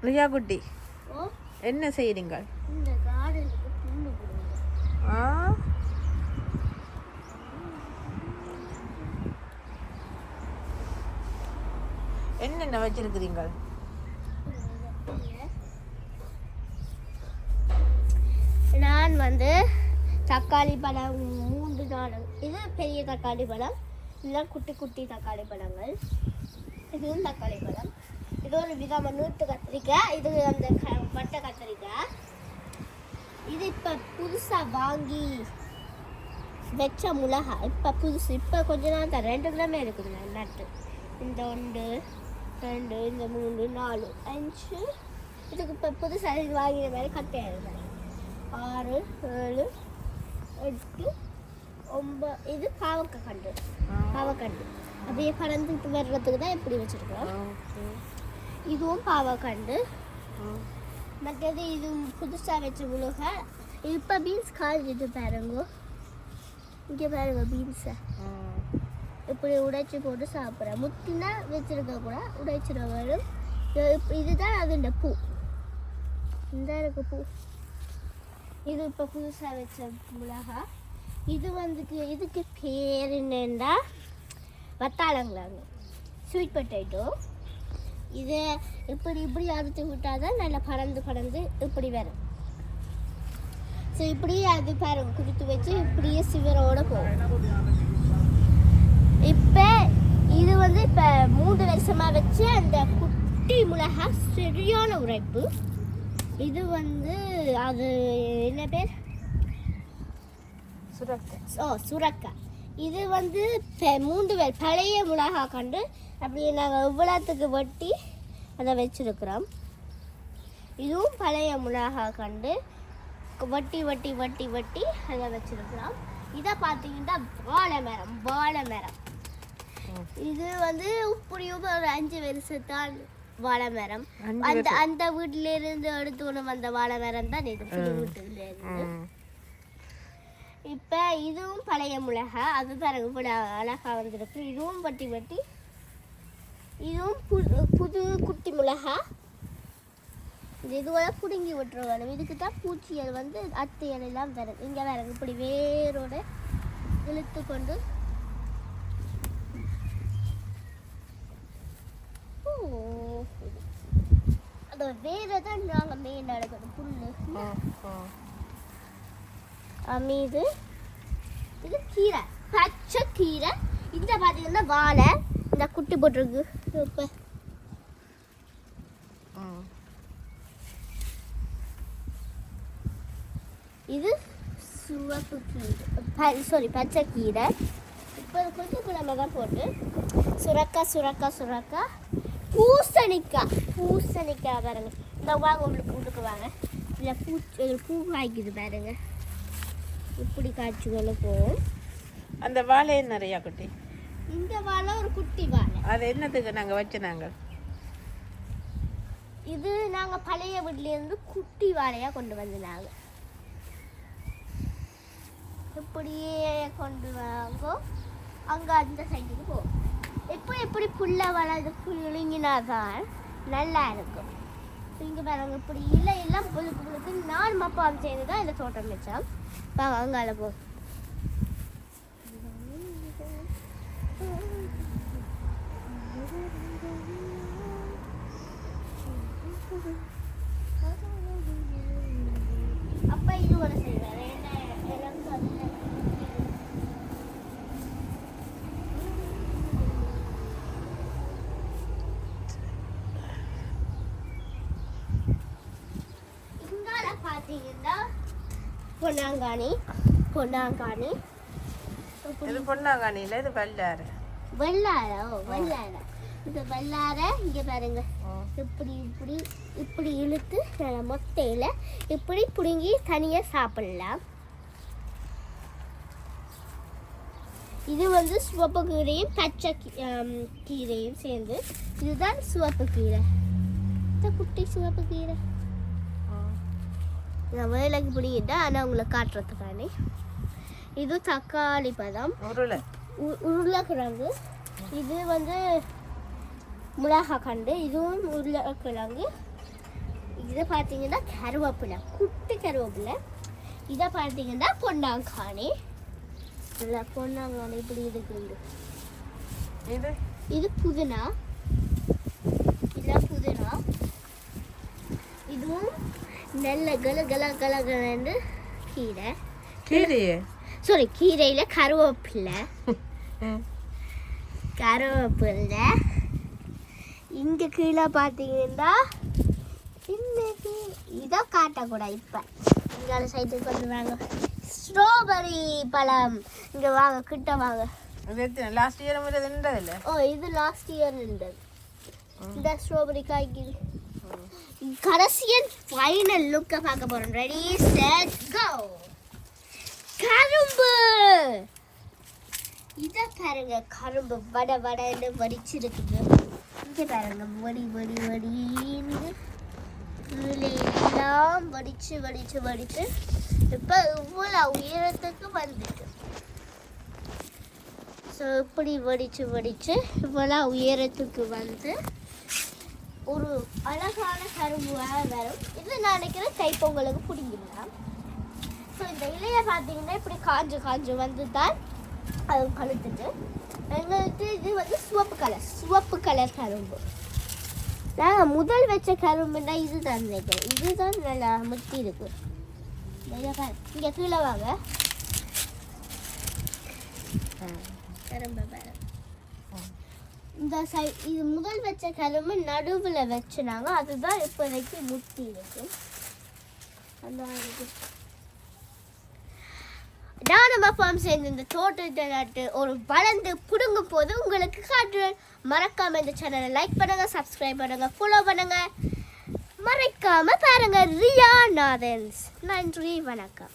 ரியா குட்டி என்ன செய்றீங்க? இந்த கார்டனுக்கு புல்லு போடுங்க. என்னென்ன வச்சிருக்கிறீங்க? நான் வந்து தக்காளி பழம் 3-4, இது பெரிய தக்காளி பழம், இதெல்லாம் குட்டி குட்டி தக்காளி பழங்கள், இதுவும் தக்காளி பழம், இது ஒரு விதமான நீட்டு கத்திரிக்காய், இது அந்த வட்டை கத்திரிக்காய், இது இப்போ புதுசாக வாங்கி வச்ச மிளகாய், இப்போ புதுசு, இப்போ கொஞ்ச நாள் தான் 2 கிலோமே இருக்குதுங்க நட்டு. இந்த 1 2 இந்த 3 4 5, இதுக்கு இப்போ புதுசாக இது வாங்கின மாதிரி கட்டையாக இருக்காங்க. 6 7 8 9, இது பாவக்கண்டு. பாவக்கண்டு அப்படியே பறந்துட்டு வர்றதுக்கு தான் எப்படி வச்சுருக்கோம். இதுவும் பாவக்கண்டு. மற்றது இது புதுசாக வச்ச மிளகாய். இப்போ பீன்ஸ் காய்ச்சிட்டு பாருங்க, இங்கே பாருங்க பீன்ஸை இப்படி உடைச்சி போட்டு சாப்பிட்றேன். முத்தினா வச்சுருக்க கூட உடைச்சிருவாங்க. இதுதான் அது இந்த பூ, இந்த இருக்கு பூ. இது இப்போ புதுசாக வச்ச மிளகா. இது வந்துட்டு இதுக்கு பேர் என்னென்னா வத்தாளங்களாங்க, ஸ்வீட் பொட்டேட்டோ. இதை இப்படி இப்படி அறுத்து விட்டால் தான் நல்லா பறந்து இப்படி வரும். ஸோ இப்படியே அது பாருங்க குடித்து வச்சு இப்படியே சிவரோடு போகும். இப்போ இது வந்து இப்போ 3 வருஷமாக வச்சு அந்த குட்டி மிளகா சரியான உரைப்பு. இது வந்து அது என்ன பேர், சுரக்காய். இது வந்து 3 பழைய மிளகா கண்டு அப்படியே நாங்கள் இவ்வளோத்துக்கு வெட்டி அதை வச்சுருக்குறோம். இதுவும் பழைய மிளகா கண்டு வட்டி வட்டி வட்டி வட்டி அதை வச்சுருக்குறோம். இதை பார்த்தீங்கன்னா வாழை மரம். இது வந்து இப்படியும் ஒரு 5 வருஷத்தான் வாழை மரம். அந்த வீட்டில இருந்து எடுத்து கொண்டு வந்த வாழை மரம் தான் இது, புது வீட்டுல இருந்து. இப்போ இதுவும் பழைய மிளகா, அது பாருங்க இப்படி அழகா வந்துருக்கு. இதுவும் வட்டி வட்டி, இதுவும் புது குட்டி மிளகா. இதுவரை பிடுங்கி விட்டுருவாங்க. இதுக்கு தான் பூச்சிகள் வந்து அத்தைகள் எல்லாம் தரும். இங்கே வேற இப்படி வேரோட இழுத்து கொண்டு அந்த வேரை தான் நாங்கள் மேல் நடக்கணும் புல்லு மீது. இது கீரை, பச்சை கீரை. இந்த பார்த்தீங்கன்னா வாழை, இந்த குட்டி போட்டிருக்கு. இப்போ இது சிவப்பு கீரை, பச்சை கீரை. இப்போ கொஞ்சம் குழம்பு தான் போட்டு சுரக்காய், பூசணிக்காய் பாருங்க. இந்த வாங்க உங்களுக்கு வாங்க, இல்லை பூ காய்க்குது பாருங்க. இப்படி காய்ச்சிக்கொள்ள போகும். அந்த வாழை நிறையா குட்டி, இந்த வாழை ஒரு குட்டி வாழை. அது என்னத்துக்கு நாங்கள் வச்சுனாங்க? இது நாங்கள் பழைய வீட்டிலேருந்து குட்டி வாழையாக கொண்டு வந்தாங்க. இப்படியே கொண்டு வாங்கோ, அங்கே அந்த சைடுக்கு போகும். இப்போ எப்படி புல்ல வளர்ந்து புழுங்கினாதான் நல்லா இருக்கும். இங்கே பாருங்க இப்படி இல்லை எல்லாம் புழுக்கு நான் மப்பாம் சேர்ந்து தான் இந்த தோட்டம் வச்சோம். வாங்க அங்கால போ. அப்பா இது ஒரு செய்வார். இங்கால பார்த்தீங்கன்னா பொன்னாங்கானி. இது பொன்னாங்கானி இல்லை, இது வெள்ளாரை. இது வெள்ளாரை. இங்கே பாருங்க இப்படி இழுத்து மொத்தையில் இப்படி பிடுங்கி தனியாக சாப்பிடலாம். இது வந்து சிவப்பு கீரையும் பச்சை கீரையும் சேர்ந்து, இதுதான் சிவப்பு கீரை, இந்த குட்டி சிவப்பு கீரை. நான் வேலைக்கு பிடிக்கிட்டா, ஆனால் உங்களை காட்டுறதுக்கானே. இது தக்காளி பழம், உருளைக்கிழங்கு. இது வந்து மிளகாய் கண்டு, இதுவும் உருளைக்கிழங்கு. இதை பார்த்தீங்கன்னா கருவேப்பிலை, குட்டி கருவேப்பிலை. இதை பார்த்தீங்கன்னா பொன்னாங்கானி. நல்லா பொன்னாங்கானி இப்படி இருக்குது. இது இது புதினா. இதான் புதினா. இதுவும் நல்ல கலகலன்னு கீரை. கீரையே சாரி, கீரையில் கருவேப்பிலை. கருவேப்பிலை. இங்கே கீழே பார்த்தீங்கன்னா இன்னைக்கு இதை காட்டக்கூடாது. இப்போ இங்கே சைட்டுக்கு கொண்டு வாங்க. ஸ்ட்ராபெரி பழம். இங்கே வாங்க, கிட்ட வாங்க. லாஸ்ட் இயர் இருந்ததில்ல. ஓ, இது லாஸ்ட் இயர் இருந்தது. இந்த ஸ்ட்ராபெரி காய்க்குது. கடைசியன் ஃபைனல் லுக்கை பார்க்க போகிறோம். Ready set go. கரும்பு. இதை பாருங்க, கரும்பு வடன்னு வடிச்சிருக்குது. இங்கே பாருங்க, வடின்னு எல்லாம் வடிச்சு இப்போ இவ்வளோ உயரத்துக்கு வந்துட்டு. ஸோ இப்படி வடிச்சு இவ்வளோ உயரத்துக்கு வந்து ஒரு அழகான கரும்பு வரும். இது நான் நினைக்கிறேன் தைப்பொங்கலுக்கு பிடிங்கிடலாம். ஸோ இந்த இலையை பார்த்தீங்கன்னா இப்படி காஞ்சு வந்து தான் அது கழுத்துட்டு எங்களுக்கு இது வந்து சிவப்பு கலர் கரும்பு. நாங்கள் முதல் வச்ச கரும்புன்னா இது தான் நினைக்கிறேன். இதுதான் நல்லா முத்தி இருக்கு. இங்கே கீழே வாங்க. கரும்பு பாரு. இந்த இது முதல் வச்ச கரும்பு நடுவில் வச்சுனாங்க. அதுதான் இப்போதைக்கு முத்தி இருக்கு. அந்த நானும் அப்பாவும் சேர்ந்து இந்த தோட்டத்தை நட்டு ஒரு வளர்ந்து பிடுங்கும் போது உங்களுக்கு காட்டுவேன். மறக்காம இந்த சேனலை லைக் பண்ணுங்க, சப்ஸ்கிரைப் பண்ணுங்க, ஃபாலோ பண்ணுங்க. மறக்காம பாருங்க ரியா நாதன்ஸ். நன்றி, வணக்கம்.